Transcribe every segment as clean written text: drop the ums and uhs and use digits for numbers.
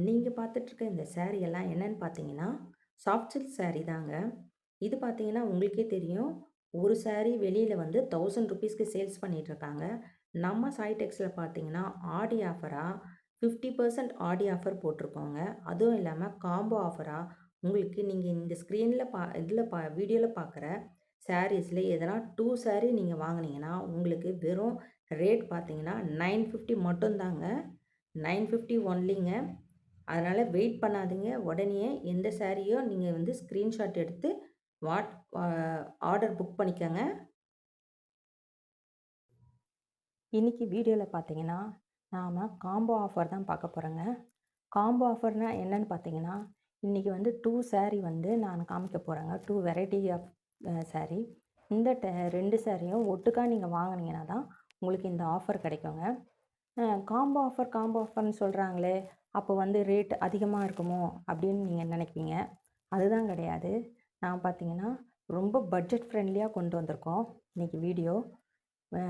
நீங்க பார்த்துட்ருக்க இந்த சாரி எல்லாம் என்னன்னு பார்த்தீங்கன்னா, சாஃப்ட் சில்க் சாரி தாங்க. இது பார்த்தீங்கன்னா, உங்களுக்கே தெரியும். ஒரு சாரி வெளியில வந்து ₹1000க்கு சேல்ஸ் பண்ணிட்டுருக்காங்க. நம்ம சாய்டெக்ஸ்ல பார்த்தீங்கன்னா, ஆடி ஆஃபரா 50% ஆடி ஆஃபர் போட்டிருக்கோங்க. அதுவும் இல்லாம காம்போ ஆஃபரா உங்களுக்கு நீங்க இந்த ஸ்க்ரீன்ல வீடியோல பார்க்குற சாரீஸ்ல எதனா 2 சாரி நீங்க வாங்குனீங்கன்னா, உங்களுக்கு வெறும் ரேட் பார்த்தீங்கன்னா, 950 மட்டும் தாங்க. 950 ஒன்லிங்க. அதனால வெயிட் பண்ணாதீங்க. உடனேயே எந்த சாரியோ நீங்க வந்து ஸ்க்ரீன்ஷாட் எடுத்து வாட் ஆ ஆர்டர் புக் பண்ணிக்கங்க. இன்னைக்கு வீடியோல பார்த்தீங்கன்னா, நாம காம்போ ஆஃபர் தான் பார்க்க போறோங்க. காம்போ ஆஃபர்னா என்னன்னு பார்த்தீங்கன்னா, இன்னைக்கு வந்து 2 சாரி வந்து நான் காமிக்க போறேங்க. 2 வெரைட்டி ஆஃப் சாரி. இந்த 2 சாரியும் ஒட்டுக்கா நீங்க வாங்குனீங்கன்னா தான் உங்களுக்கு இந்த ஆஃபர் கிடைக்குங்க. காம்போ ஆஃபர்ன்னு சொல்கிறாங்களே, அப்போ வந்து ரேட் அதிகமாக இருக்குமோ அப்படின்னு நீங்கள் நினைப்பீங்க. அதுதான் கிடையாது. நான் பார்த்தீங்கன்னா, ரொம்ப பட்ஜெட் ஃப்ரெண்ட்லியாக கொண்டு வந்திருக்கோம் இன்னைக்கு வீடியோ. அ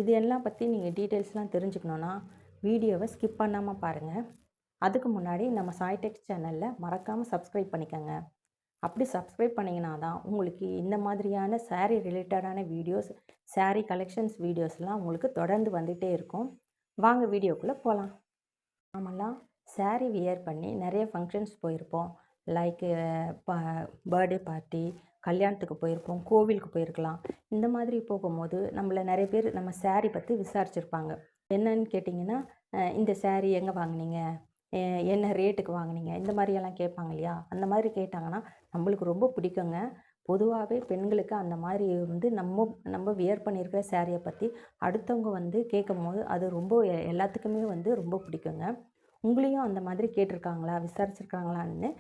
இது எல்லாம் பற்றி நீங்கள் டீட்டெயில்ஸ்லாம் தெரிஞ்சுக்கணுன்னா, வீடியோவை ஸ்கிப் பண்ணாமல் பாருங்கள். அதுக்கு முன்னாடி நம்ம சாய்டெக் சேனலில் மறக்காமல் சப்ஸ்கிரைப் பண்ணிக்கோங்க. அப்படி சப்ஸ்கிரைப் பண்ணிங்கன்னா தான் உங்களுக்கு இந்த மாதிரியான சாரீ ரிலேட்டடான வீடியோஸ், சாரீ கலெக்ஷன்ஸ் வீடியோஸ்லாம் உங்களுக்கு தொடர்ந்து வந்துகிட்டே இருக்கும். வாங்க வீடியோக்குள்ளே போகலாம். நாமெல்லாம் சாரீ வியர் பண்ணி நிறைய ஃபங்க்ஷன்ஸ் போயிருப்போம். லைக்கு ப பர்த்டே பார்ட்டி, கல்யாணத்துக்கு போயிருப்போம், கோவிலுக்கு போயிருக்கலாம். இந்த மாதிரி போகும்போது நம்மள நிறைய பேர் நம்ம சாரீ பற்றி விசாரிச்சிருப்பாங்க. என்னன்னு கேட்டிங்கன்னா, இந்த சாரீ எங்கே வாங்குனீங்க? எ என்ன ரேட்டுக்கு வாங்குனீங்க? இந்த மாதிரியெல்லாம் கேட்பாங்க இல்லையா? அந்த மாதிரி கேட்டாங்கன்னா, நம்மளுக்கு ரொம்ப பிடிக்குங்க. பொதுவாகவே பெண்களுக்கு அந்த மாதிரி வந்து நம்ம நம்ம வியர் பண்ணியிருக்கிற சாரியை பற்றி அடுத்தவங்க வந்து கேட்கும்போது, அது ரொம்ப எல்லாத்துக்குமே வந்து ரொம்ப பிடிக்குங்க. உங்களையும் அந்த மாதிரி கேட்டிருக்காங்களா? விசாரிச்சிருக்காங்களான்னு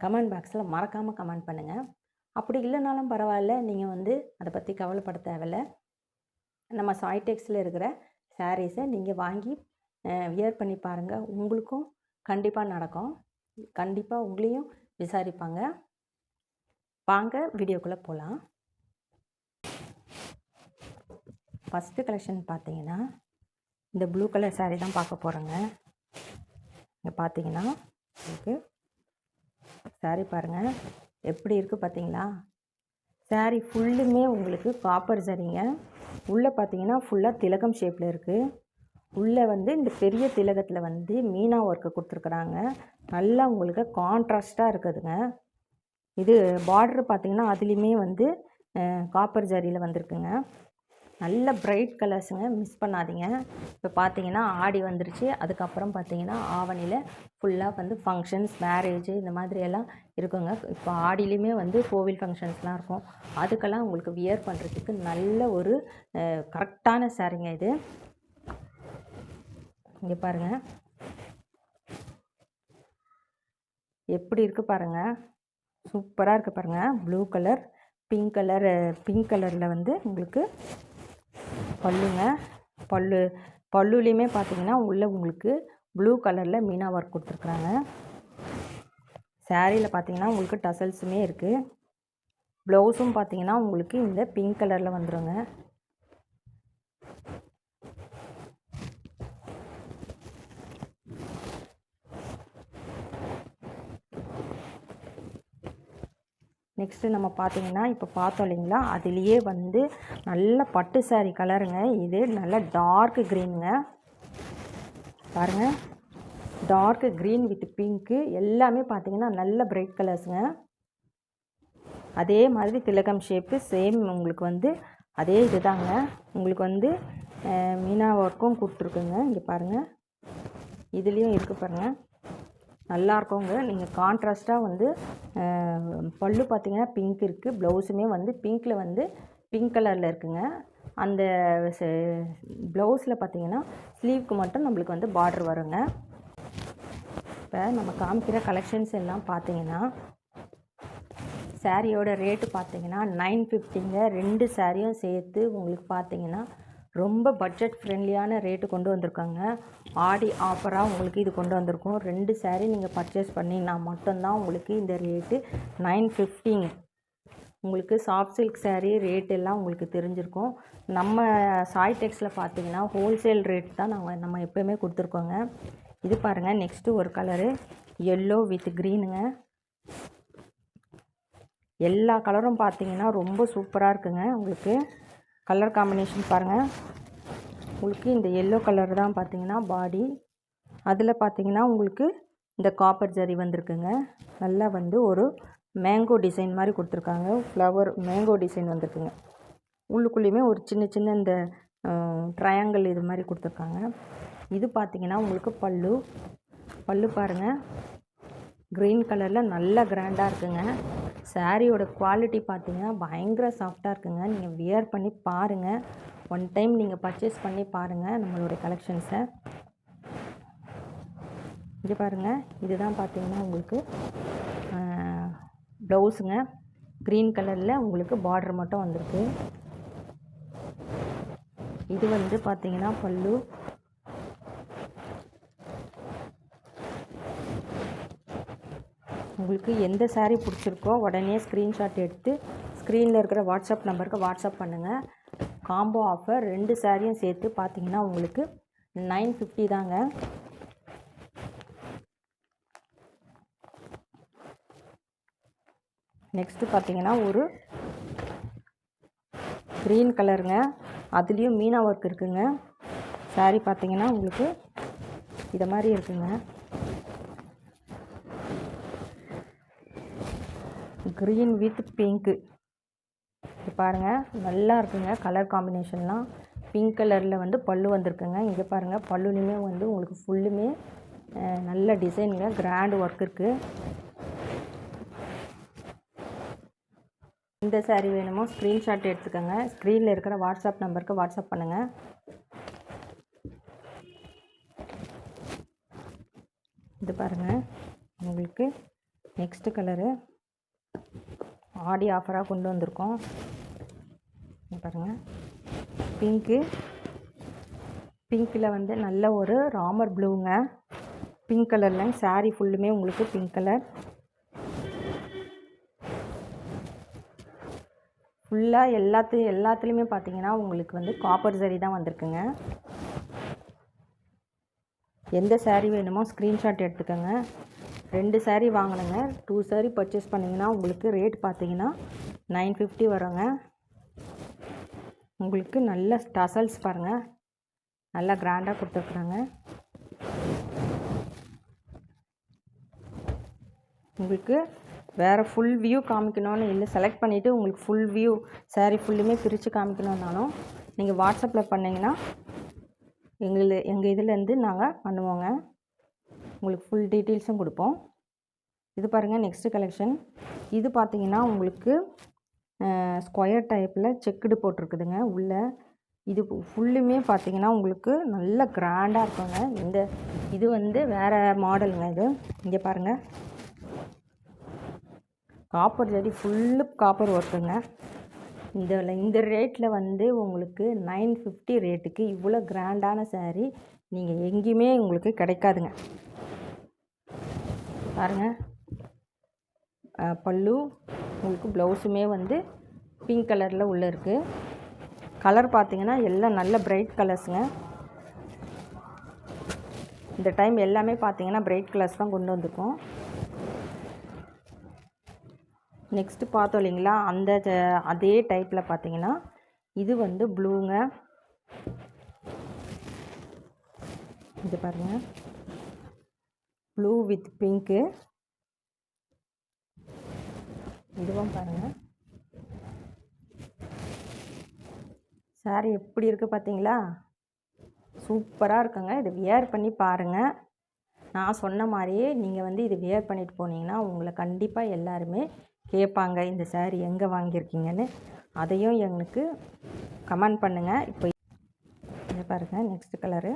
கமெண்ட் பாக்ஸில் மறக்காமல் கமெண்ட் பண்ணுங்கள். அப்படி இல்லைனாலும் பரவாயில்ல, நீங்கள் வந்து அதை பற்றி கவலைப்பட தேவையில்ல. நம்ம சாய்டெக்ஸில் இருக்கிற சாரீஸை நீங்கள் வாங்கி வியர் பண்ணி பாருங்கள். உங்களுக்கும் கண்டிப்பாக நடக்கும். கண்டிப்பாக உங்களையும் விசாரிப்பாங்க. வாங்க வீடியோக்குள்ளே போகலாம். ஃபஸ்ட்டு கலெக்ஷன் பார்த்தீங்கன்னா, இந்த ப்ளூ கலர் சாரீ தான் பார்க்க போகிறோங்க. இங்கே பார்த்தீங்கன்னா உங்களுக்கு சாரீ பாருங்கள் எப்படி இருக்குது பார்த்தீங்களா? சாரீ ஃபுல்லுமே உங்களுக்கு காப்பர் சரிங்க. உள்ளே பார்த்தீங்கன்னா ஃபுல்லாக திலகம் ஷேப்பில் இருக்குது. உள்ளே வந்து இந்த பெரிய திலகத்தில் வந்து மீனா ஒர்க்கு கொடுத்துருக்குறாங்க. நல்லா உங்களுக்கு கான்ட்ராஸ்ட்டாக இருக்குதுங்க. இது பார்ட்ரு பார்த்தீங்கன்னா அதுலேயுமே வந்து காப்பர் ஜரியில் வந்திருக்குங்க. நல்ல பிரைட் கலர்ஸுங்க, மிஸ் பண்ணாதீங்க. இப்போ பார்த்தீங்கன்னா ஆடி வந்துருச்சு. அதுக்கப்புறம் பார்த்தீங்கன்னா ஆவணியில் ஃபுல்லாக வந்து ஃபங்க்ஷன்ஸ், மேரேஜு இந்த மாதிரியெல்லாம் இருக்குங்க. இப்போ ஆடிலையுமே வந்து கோவில் ஃபங்க்ஷன்ஸ்லாம் இருக்கும். அதுக்கெல்லாம் உங்களுக்கு வியர் பண்ணுறதுக்கு நல்ல ஒரு கரெக்டான சாரீங்க இது. இங்கே பாருங்கள் எப்படி இருக்குது பாருங்கள். சூப்பராக இருக்குது பாருங்கள். ப்ளூ கலர், பிங்க் கலரில் வந்து உங்களுக்கு பல்லுங்க. பல்லுலேயுமே பார்த்தீங்கன்னா உள்ளே உங்களுக்கு ப்ளூ கலரில் மீனா ஒர்க் கொடுத்துருக்குறாங்க. சாரியில் பார்த்தீங்கன்னா உங்களுக்கு டசல்ஸுமே இருக்குது. ப்ளவுஸும் பார்த்தீங்கன்னா உங்களுக்கு இந்த பிங்க் கலரில் வந்துடுங்க. நெக்ஸ்ட்டு நம்ம பார்த்தீங்கன்னா இப்போ பார்த்தோம் இல்லைங்களா, அதுலேயே வந்து நல்ல பட்டு சாரீ கலருங்க. இது நல்ல டார்க் க்ரீனுங்க. பாருங்கள், டார்க் க்ரீன் வித் பிங்க்கு எல்லாமே பார்த்தீங்கன்னா நல்ல பிரைட் கலர்ஸுங்க. அதே மாதிரி திலகம் ஷேப்பு சேம் உங்களுக்கு வந்து அதே இது தாங்க. உங்களுக்கு வந்து மீனா ஒர்க்கும் கொடுத்துருக்குங்க. இங்கே பாருங்கள், இதுலேயும் இருக்குது பாருங்கள், நல்லாயிருக்குங்க. நீங்கள் கான்ட்ராஸ்ட்டாக வந்து பல்லு பார்த்தீங்கன்னா பிங்க் இருக்குது. ப்ளவுஸுமே வந்து பிங்க்கில் வந்து பிங்க் கலரில் இருக்குங்க. அந்த ப்ளவுஸில் பார்த்தீங்கன்னா ஸ்லீவ்க்கு மட்டும் நம்மளுக்கு வந்து பார்டர் வருங்க. இப்போ நம்ம காமிக்கிற கலெக்ஷன்ஸ் எல்லாம் பார்த்தீங்கன்னா சாரியோட ரேட்டு பார்த்தீங்கன்னா 950ங்க. 2 சாரியும் சேர்த்து உங்களுக்கு பார்த்தீங்கன்னா ரொம்ப பட்ஜெட் ஃப்ரெண்ட்லியான ரேட்டு கொண்டு வந்திருக்காங்க. ஆடி ஆஃபராக உங்களுக்கு இது கொண்டு வந்திருக்கோம். 2 சாரீ நீங்கள் பர்ச்சேஸ் பண்ணிங்கன்னா மட்டும்தான் உங்களுக்கு இந்த ரேட்டு 950ங்க. உங்களுக்கு சாஃப்ட் சில்க் சாரீ ரேட் எல்லாம் உங்களுக்கு தெரிஞ்சிருக்கும். நம்ம சாய்டெக்ஸில் பார்த்தீங்கன்னா ஹோல்சேல் ரேட் தான் நம்ம எப்போயுமே கொடுத்துருக்கோங்க. இது பாருங்கள், நெக்ஸ்ட்டு ஒரு கலரு எல்லோ வித் க்ரீனுங்க. எல்லா கலரும் பார்த்தீங்கன்னா ரொம்ப சூப்பராக இருக்குங்க. உங்களுக்கு கலர் காம்பினேஷன் பாருங்கள். உங்களுக்கு இந்த எல்லோ கலர் தான் பார்த்தீங்கன்னா பாடி. அதில் பார்த்தீங்கன்னா உங்களுக்கு இந்த காப்பர் ஜரி வந்திருக்குங்க. நல்லா வந்து ஒரு மேங்கோ டிசைன் மாதிரி கொடுத்துருக்காங்க. ஃப்ளவர் மேங்கோ டிசைன் வந்திருக்குங்க. உள்ளுக்குள்ளேயுமே ஒரு சின்ன சின்ன இந்த ட்ரையாங்கிள் இது மாதிரி கொடுத்துருக்காங்க. இது பார்த்தீங்கன்னா உங்களுக்கு பல்லு பாருங்கள், க்ரீன் கலரில் நல்லா கிராண்டாக இருக்குங்க. சாரியோட குவாலிட்டி பார்த்தீங்கன்னா பயங்கர சாஃப்டாக இருக்குங்க. நீங்கள் வியர் பண்ணி பாருங்கள். ஒன் டைம் நீங்கள் பர்ச்சேஸ் பண்ணி பாருங்கள் நம்மளுடைய கலெக்ஷன்ஸை. இங்கே பாருங்கள், இதுதான் பார்த்தீங்கன்னா உங்களுக்கு ப்ளவுஸுங்க. க்ரீன் கலரில் உங்களுக்கு பார்டர் மட்டும் வந்திருக்கு. இது வந்து பார்த்தீங்கன்னா பல்லு. உங்களுக்கு எந்த சாரீ பிடிச்சிருக்கோ உடனே ஸ்க்ரீன்ஷாட் எடுத்து ஸ்க்ரீனில் இருக்கிற வாட்ஸ்அப் நம்பருக்கு வாட்ஸ்அப் பண்ணுங்கள். காம்போ ஆஃபர் 2 சாரியும் சேர்த்து பார்த்தீங்கன்னா உங்களுக்கு 950 தாங்க. நெக்ஸ்ட்டு பார்த்தீங்கன்னா ஒரு க்ரீன் கலருங்க. அதுலேயும் மீனா ஒர்க் இருக்குங்க. சாரீ பார்த்தீங்கன்னா உங்களுக்கு இதை மாதிரி இருக்குங்க. Green with pink. இது பாருங்கள், நல்லா இருக்குங்க கலர் காம்பினேஷன்லாம். பிங்க் கலரில் வந்து பல்லு வந்திருக்குங்க. இங்கே பாருங்கள், பல்லுலையுமே வந்து உங்களுக்கு ஃபுல்லுமே நல்ல டிசைனுங்க, கிராண்ட் ஒர்க் இருக்குது. இந்த சாரீ வேணுமோ ஸ்க்ரீன்ஷாட் எடுத்துக்கோங்க. ஸ்க்ரீனில் இருக்கிற வாட்ஸ்அப் நம்பருக்கு வாட்ஸ்அப் பண்ணுங்கள். இது பாருங்கள், உங்களுக்கு நெக்ஸ்ட்டு கலரு ஆடி ஆஃபராக கொண்டு வந்திருக்கோம். பாருங்கள், பிங்க்கில் வந்து நல்ல ஒரு ராமர் ப்ளூங்க. பிங்க் கலரில் சாரீ ஃபுல்லுமே உங்களுக்கு பிங்க் கலர். ஃபுல்லாக எல்லாத்துலேயுமே பார்த்தீங்கன்னா உங்களுக்கு வந்து காப்பர் ஜரி தான் வந்திருக்குங்க. எந்த சாரீ வேணுமோ ஸ்க்ரீன்ஷாட் எடுத்துக்கோங்க. 2 சாரீ வாங்கினுங்க. 2 சாரீ பர்ச்சேஸ் பண்ணிங்கன்னா உங்களுக்கு ரேட் பார்த்தீங்கன்னா 950 வருங்க. உங்களுக்கு நல்ல டசல்ஸ் பாருங்கள், நல்லா கிராண்டாக கொடுத்துருக்குறாங்க. உங்களுக்கு வேறு ஃபுல் வியூ காமிக்கணும்னு இல்லை, செலக்ட் பண்ணிவிட்டு உங்களுக்கு ஃபுல் வியூ சாரீ ஃபுல்லுமே பிரித்து காமிக்கணுன்னாலும் நீங்கள் வாட்ஸ்அப்பில் பண்ணிங்கன்னா எங்கள் இதுலேருந்து நாங்கள் பண்ணுவோங்க. உங்களுக்கு ஃபுல் டீட்டெயில்ஸும் கொடுப்போம். இது பாருங்கள், நெக்ஸ்ட்டு கலெக்ஷன். இது பார்த்தீங்கன்னா உங்களுக்கு ஸ்கொயர் டைப்பில் செக்குடு போட்டிருக்குதுங்க உள்ளே. இது ஃபுல்லுமே பார்த்தீங்கன்னா உங்களுக்கு நல்ல கிராண்டாக இருக்குங்க. இது வந்து வேறு மாடலுங்க. இது இங்கே பாருங்கள், காப்பர் ஜரி ஃபுல்லு காப்பர் ஒர்க்குங்க. இந்த ரேட்டில் வந்து உங்களுக்கு 950 ரேட்டுக்கு இவ்வளோ கிராண்டான சாரீ நீங்கள் எங்கேயுமே உங்களுக்கு கிடைக்காதுங்க. பாருங்கள், பல்லு உங்களுக்கு ப்ளவுஸுமே வந்து பிங்க் கலரில் உள்ளே இருக்குது. கலர் பார்த்தீங்கன்னா எல்லாம் நல்ல பிரைட் கலர்ஸுங்க. இந்த டைம் எல்லாமே பார்த்தீங்கன்னா பிரைட் கலர்ஸ் தான் கொண்டு வந்திருக்கோம். நெக்ஸ்ட்டு பார்த்தோம் இல்லைங்களா, அதே டைப்பில் பார்த்தீங்கன்னா இது வந்து ப்ளூங்க. இது பாருங்கள், ப்ளூ வித் பிங்க்கு. இதுவும் பாருங்கள், சாரீ எப்படி இருக்குது பார்த்தீங்களா, சூப்பராக இருக்குங்க. இது வியர் பண்ணி பாருங்கள். நான் சொன்ன மாதிரியே நீங்கள் வந்து இது வியர் பண்ணிட்டு போனீங்கன்னா உங்களை கண்டிப்பாக எல்லாருமே கேட்பாங்க, இந்த சாரீ எங்கே வாங்கியிருக்கீங்கன்னு. அதையும் எனக்கு கமெண்ட் பண்ணுங்கள். இப்போ இதை பாருங்கள், நெக்ஸ்ட் கலரு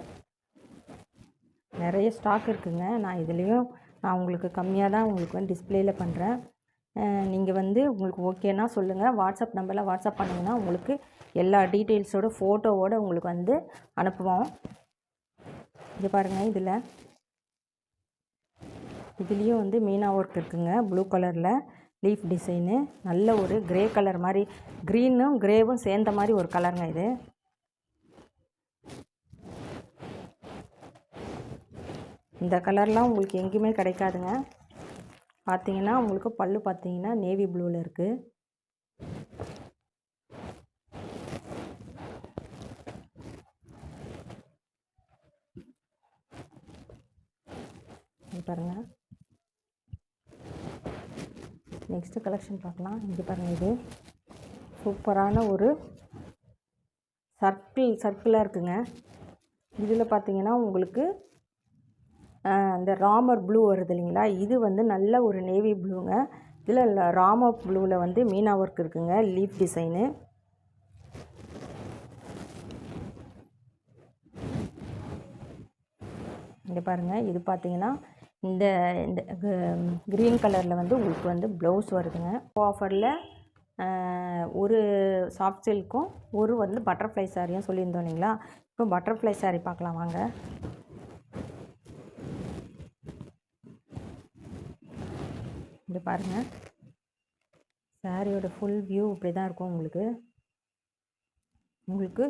நிறைய ஸ்டாக் இருக்குதுங்க. நான் உங்களுக்கு கம்மியாக தான் உங்களுக்கு வந்து டிஸ்பிளேயில் பண்ணுறேன். நீங்கள் வந்து உங்களுக்கு ஓகேனா சொல்லுங்கள். வாட்ஸ்அப் நம்பரில் வாட்ஸ்அப் பண்ணிங்கன்னா உங்களுக்கு எல்லா டீட்டெயில்ஸோட ஃபோட்டோவோடு உங்களுக்கு வந்து அனுப்புவோம். இங்கே பாருங்கள், இதுலேயும் வந்து மீனா ஒர்க் இருக்குங்க. ப்ளூ கலரில் லீஃப் டிசைனு, நல்ல ஒரு கிரே கலர் மாதிரி, க்ரீனும் கிரேவும் சேர்ந்த மாதிரி ஒரு கலருங்க இது. இந்த கலர்லாம் உங்களுக்கு எங்கேயுமே கிடைக்காதுங்க. பார்த்தீங்கன்னா உங்களுக்கு பல்லு பார்த்தீங்கன்னா நேவி ப்ளூவில் இருக்குது. பாருங்கள். நெக்ஸ்ட்டு கலெக்ஷன் பார்க்கலாம். இங்கே பாருங்கள், இது சூப்பரான ஒரு சர்க்கிளாக இருக்குங்க. இதில் பார்த்தீங்கன்னா உங்களுக்கு இந்த ராமர் ப்ளூ வருது இல்லைங்களா, இது வந்து நல்ல ஒரு நேவி ப்ளூங்க. இதில் ராமர் ப்ளூவில் வந்து மீனா ஒர்க் இருக்குங்க, லீஃப் டிசைனு. இங்கே பாருங்கள், இது பார்த்தீங்கன்னா இந்த இந்த க்ரீன் கலரில் வந்து உங்களுக்கு வந்து ப்ளவுஸ் வருதுங்க. ஆஃபரில் ஒரு சாஃப்ட் சில்க்கும் ஒரு வந்து பட்டர்ஃப்ளை சாரியும் சொல்லியிருந்தோம் இல்லைங்களா. இப்போ பட்டர்ஃப்ளை சாரீ பார்க்கலாம் வாங்க. இங்கே பாருங்கள், சாரியோட ஃபுல் வியூ இப்படி தான் இருக்கும். உங்களுக்கு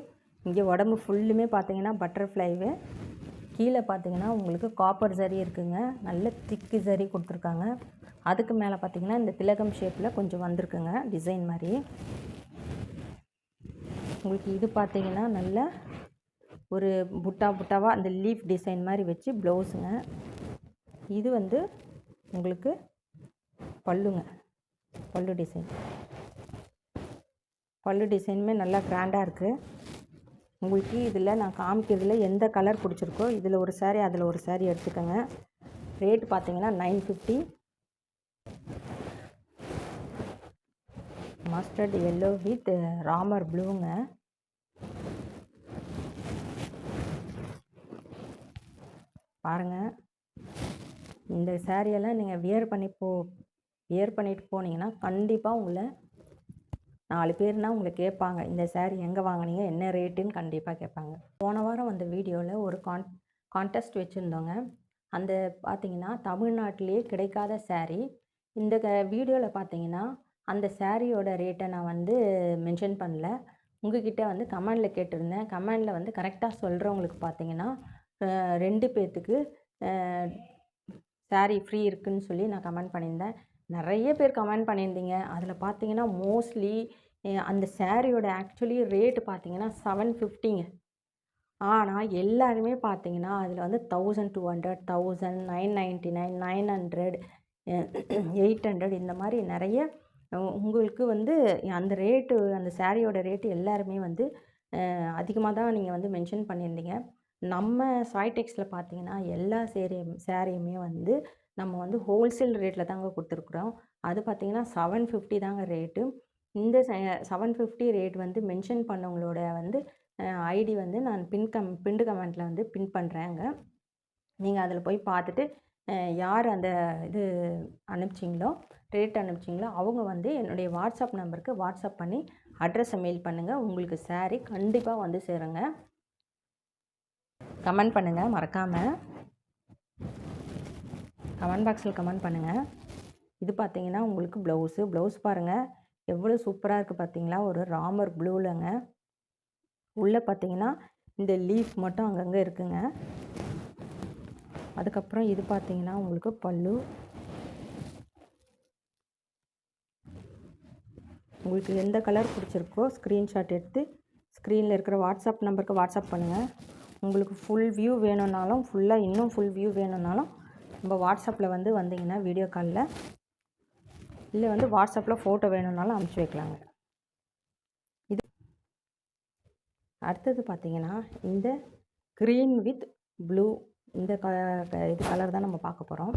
இங்கே உடம்பு ஃபுல்லுமே பார்த்தீங்கன்னா பட்டர்ஃப்ளைவு, கீழே பார்த்தீங்கன்னா உங்களுக்கு காப்பர் சரி இருக்குங்க, நல்ல திக்கு சரி கொடுத்துருக்காங்க. அதுக்கு மேலே பார்த்தீங்கன்னா இந்த திலகம் ஷேப்பில் கொஞ்சம் வந்திருக்குங்க டிசைன் மாதிரி. உங்களுக்கு இது பார்த்தீங்கன்னா நல்ல ஒரு புட்டாவாக அந்த லீஃப் டிசைன் மாதிரி வச்சு ப்ளவுஸுங்க. இது வந்து உங்களுக்கு பல்லுங்க, பல்லு டிசைனுமே நல்லா கிராண்டாக இருக்குது. உங்களுக்கு இதில் நான் காமிக்கிறதுல எந்த கலர் பிடிச்சிருக்கோ இதில் ஒரு சாரீ அதில் ஒரு சாரீ எடுத்துக்கோங்க. ரேட் பார்த்தீங்கன்னா 950. மஸ்டர்ட் எல்லோ வித் ராமர் ப்ளூங்க. பாருங்கள், இந்த சாரியெல்லாம் நீங்கள் வியர் பண்ணிட்டு போனீங்கன்னா கண்டிப்பாக உங்களை 4 பேர்னால் உங்களை கேட்பாங்க, இந்த சாரீ எங்கே வாங்கினீங்க, என்ன ரேட்டுன்னு கண்டிப்பாக கேட்பாங்க. போன வாரம் வந்த வீடியோவில் ஒரு கான்டெஸ்ட் வச்சுருந்தோங்க. அந்த பார்த்தீங்கன்னா தமிழ்நாட்டிலே கிடைக்காத சாரீ. இந்த வீடியோவில் பார்த்தீங்கன்னா அந்த சாரியோட ரேட்டை நான் வந்து மென்ஷன் பண்ணல. உங்ககிட்ட வந்து கமெண்டில் கேட்டிருந்தேன். கமெண்டில் வந்து கரெக்டாக சொல்கிறவங்களுக்கு பார்த்தீங்கன்னா 2 பேர்த்துக்கு சாரீ ஃப்ரீ இருக்குதுன்னு சொல்லி நான் கமெண்ட் பண்ணியிருந்தேன். நிறைய பேர் கமெண்ட் பண்ணியிருந்தீங்க. அதில் பார்த்தீங்கன்னா மோஸ்ட்லி அந்த சாரியோட ஆக்சுவலி ரேட்டு பார்த்தீங்கன்னா 750ங்க. ஆனால் எல்லாருமே பார்த்தீங்கன்னா அதில் வந்து 1200, 1000, 999, 900, 800 இந்த மாதிரி நிறைய உங்களுக்கு வந்து அந்த ரேட்டு, அந்த சாரியோட ரேட்டு எல்லாருமே வந்து அதிகமாக தான் நீங்கள் வந்து மென்ஷன் பண்ணியிருந்தீங்க. நம்ம சாய் டெக்ஸில் பார்த்தீங்கன்னா எல்லா சாரியுமே வந்து நம்ம வந்து ஹோல்சேல் ரேட்டில் தாங்க கொடுத்துருக்குறோம். அது பார்த்தீங்கன்னா 750 தாங்க ரேட்டு. இந்த 750 ரேட் வந்து மென்ஷன் பண்ணவங்களோட வந்து ஐடி வந்து நான் பின்டு கமெண்ட்டில் வந்து பின் பண்ணுறேங்க. நீங்கள் அதில் போய் பார்த்துட்டு யார் அந்த இது அனுப்பிச்சிங்களோ, ரேட் அனுப்பிச்சிங்களோ அவங்க வந்து என்னுடைய வாட்ஸ்அப் நம்பருக்கு வாட்ஸ்அப் பண்ணி அட்ரஸை மெயில் பண்ணுங்கள். உங்களுக்கு சாரீ கண்டிப்பாக வந்து சேருங்க. கமெண்ட் பண்ணுங்கள், மறக்காமல் கமெண்ட் பாக்ஸில் கமெண்ட் பண்ணுங்கள். இது பார்த்தீங்கன்னா உங்களுக்கு ப்ளவுஸ் பாருங்கள் எவ்வளோ சூப்பராக இருக்குது பார்த்தீங்களா, ஒரு ராமர் ப்ளூலங்க. உள்ளே பார்த்தீங்கன்னா இந்த லீஃப் மட்டும் அங்கங்கே இருக்குங்க. அதுக்கப்புறம் இது பார்த்தீங்கன்னா உங்களுக்கு பல்லு. உங்களுக்கு எந்த கலர் பிடிச்சிருக்கோ ஸ்க்ரீன்ஷாட் எடுத்து ஸ்க்ரீனில் இருக்கிற வாட்ஸ்அப் நம்பருக்கு வாட்ஸ்அப் பண்ணுங்கள். உங்களுக்கு ஃபுல் வியூ வேணும்னாலும், இன்னும் ஃபுல் வியூ வேணும்னாலும் நம்ம வாட்ஸ்அப்பில் வந்து வந்தீங்கன்னா வீடியோ காலில், இல்லை வந்து வாட்ஸ்அப்பில் ஃபோட்டோ வேணும்னாலும் அனுப்பிச்சி வைக்கலாங்க. இது அடுத்தது பார்த்தீங்கன்னா இந்த க்ரீன் வித் ப்ளூ இந்த இது கலர் தான் நம்ம பார்க்க போகிறோம்.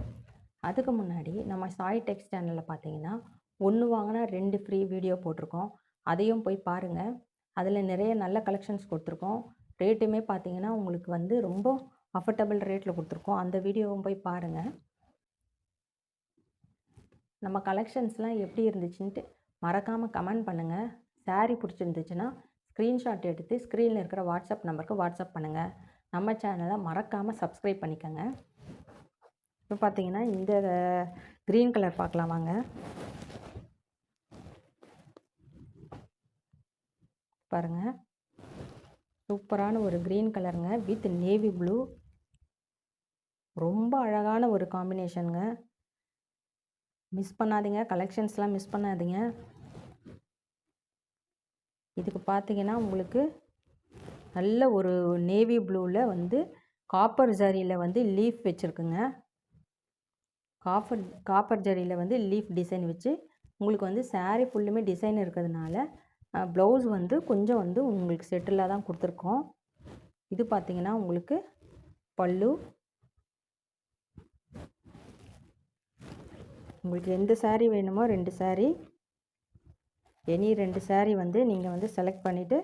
அதுக்கு முன்னாடி நம்ம சாய் டெக்ஸ் சேனலில் பார்த்தீங்கன்னா 1 வாங்கினா 2 ஃப்ரீ வீடியோ போட்டிருக்கோம். அதையும் போய் பாருங்கள். அதில் நிறைய நல்ல கலெக்ஷன்ஸ் கொடுத்துருக்கோம். ரேட்டுமே பார்த்தீங்கன்னா உங்களுக்கு வந்து ரொம்ப அஃபர்டபுள் ரேட்டில் கொடுத்துருக்கோம். அந்த வீடியோவும் போய் பாருங்கள். நம்ம கலெக்ஷன்ஸ்லாம் எப்படி இருந்துச்சுன்ட்டு மறக்காமல் கமெண்ட் பண்ணுங்கள். சாரீ பிடிச்சிருந்துச்சுன்னா ஸ்க்ரீன்ஷாட் எடுத்து ஸ்க்ரீனில் இருக்கிற வாட்ஸ்அப் நம்பருக்கு வாட்ஸ்அப் பண்ணுங்கள். நம்ம சேனலை மறக்காமல் சப்ஸ்கிரைப் பண்ணிக்கோங்க. இப்போ பார்த்தீங்கன்னா இந்த க்ரீன் கலர் பார்க்கலாம் வாங்க. பாருங்கள், சூப்பரான ஒரு க்ரீன் கலருங்க வித் நேவி ப்ளூ. ரொம்ப அழகான ஒரு காம்பினேஷனுங்க. மிஸ் பண்ணாதீங்க. கலெக்ஷன்ஸ்லாம் மிஸ் பண்ணாதீங்க. இதுக்கு பார்த்தீங்கன்னா, உங்களுக்கு நல்ல ஒரு நேவி ப்ளூவில் வந்து காப்பர் ஜரியில் வந்து லீஃப் வச்சுருக்குங்க. காப்பர் ஜரியில் வந்து லீஃப் டிசைன் வச்சு உங்களுக்கு வந்து saree ஃபுல்லுமே டிசைன் இருக்கிறதுனால ப்ளவுஸ் வந்து கொஞ்சம் வந்து உங்களுக்கு செட்டிலாக தான் கொடுத்துருக்கோம். இது பார்த்தீங்கன்னா உங்களுக்கு பல்லு. உங்களுக்கு எந்த saree வேணுமோ 2 saree, எனி 2 saree வந்து நீங்கள் வந்து செலக்ட் பண்ணிவிட்டு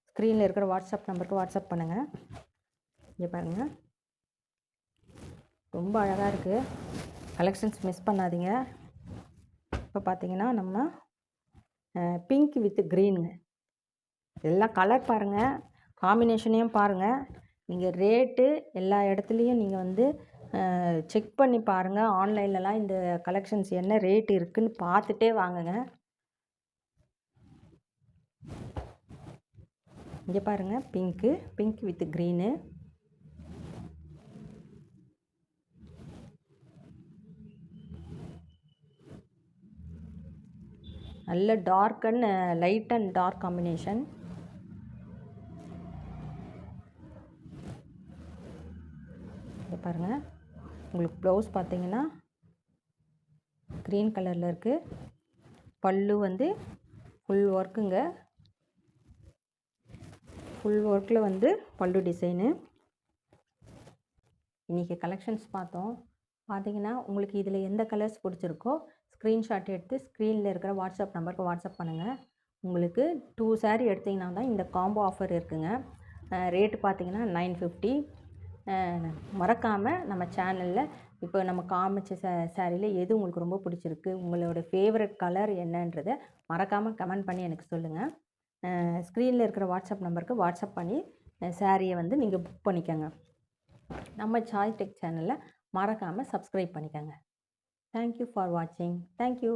ஸ்க்ரீனில் இருக்கிற வாட்ஸ்அப் நம்பருக்கு வாட்ஸ்அப் பண்ணுங்கள். இங்கே பாருங்கள், ரொம்ப அழகாக இருக்குது. கலெக்ஷன்ஸ் மிஸ் பண்ணாதீங்க. இப்போ பார்த்தீங்கன்னா நம்ம பிங்க் வித் க்ரீனுங்க. எல்லாம் கலர் பாருங்கள், காம்பினேஷனையும் பாருங்கள். நீங்கள் ரேட்டு எல்லா இடத்துலையும் நீங்கள் வந்து செக் பண்ணி பாருங்கள். ஆன்லைன்லலாம் இந்த கலெக்ஷன்ஸ் என்ன ரேட் இருக்குதுன்னு பார்த்துட்டே வாங்குங்க. இங்கே பாருங்கள், பிங்க் வித் க்ரீனு. நல்ல dark and light and dark combination. இங்கே பாருங்கள், உங்களுக்கு ப்ளவுஸ் பார்த்தீங்கன்னா க்ரீன் கலரில் இருக்குது. பல்லு வந்து ஃபுல் ஒர்க்குங்க. ஃபுல் ஒர்க்கில் வந்து பல்லு டிசைனு. இன்றைக்கி கலெக்ஷன்ஸ் பார்த்தோம். பார்த்தீங்கன்னா உங்களுக்கு இதில் எந்த கலர்ஸ் பிடிச்சிருக்கோ ஸ்க்ரீன்ஷாட் எடுத்து ஸ்க்ரீனில் இருக்கிற வாட்ஸ்அப் நம்பருக்கு வாட்ஸ்அப் பண்ணுங்கள். உங்களுக்கு 2 saree எடுத்திங்கன்னா தான் இந்த காம்போ ஆஃபர் இருக்குங்க. ரேட்டு பார்த்தீங்கன்னா 950. மறக்காமல் நம்ம சேனலில் இப்போ நம்ம காமிச்ச சாரியில் எது உங்களுக்கு ரொம்ப பிடிச்சிருக்கு, உங்களோட ஃபேவரட் கலர் என்னன்றதை மறக்காமல் கமெண்ட் பண்ணி எனக்கு சொல்லுங்கள். ஸ்க்ரீனில் இருக்கிற வாட்ஸ்அப் நம்பருக்கு வாட்ஸ்அப் பண்ணி சாரியை வந்து நீங்கள் புக் பண்ணிக்கோங்க. நம்ம சாய் டெக் சேனலில் மறக்காமல் சப்ஸ்கிரைப் பண்ணிக்கோங்க. தேங்க்யூ ஃபார் வாட்சிங். தேங்க்யூ.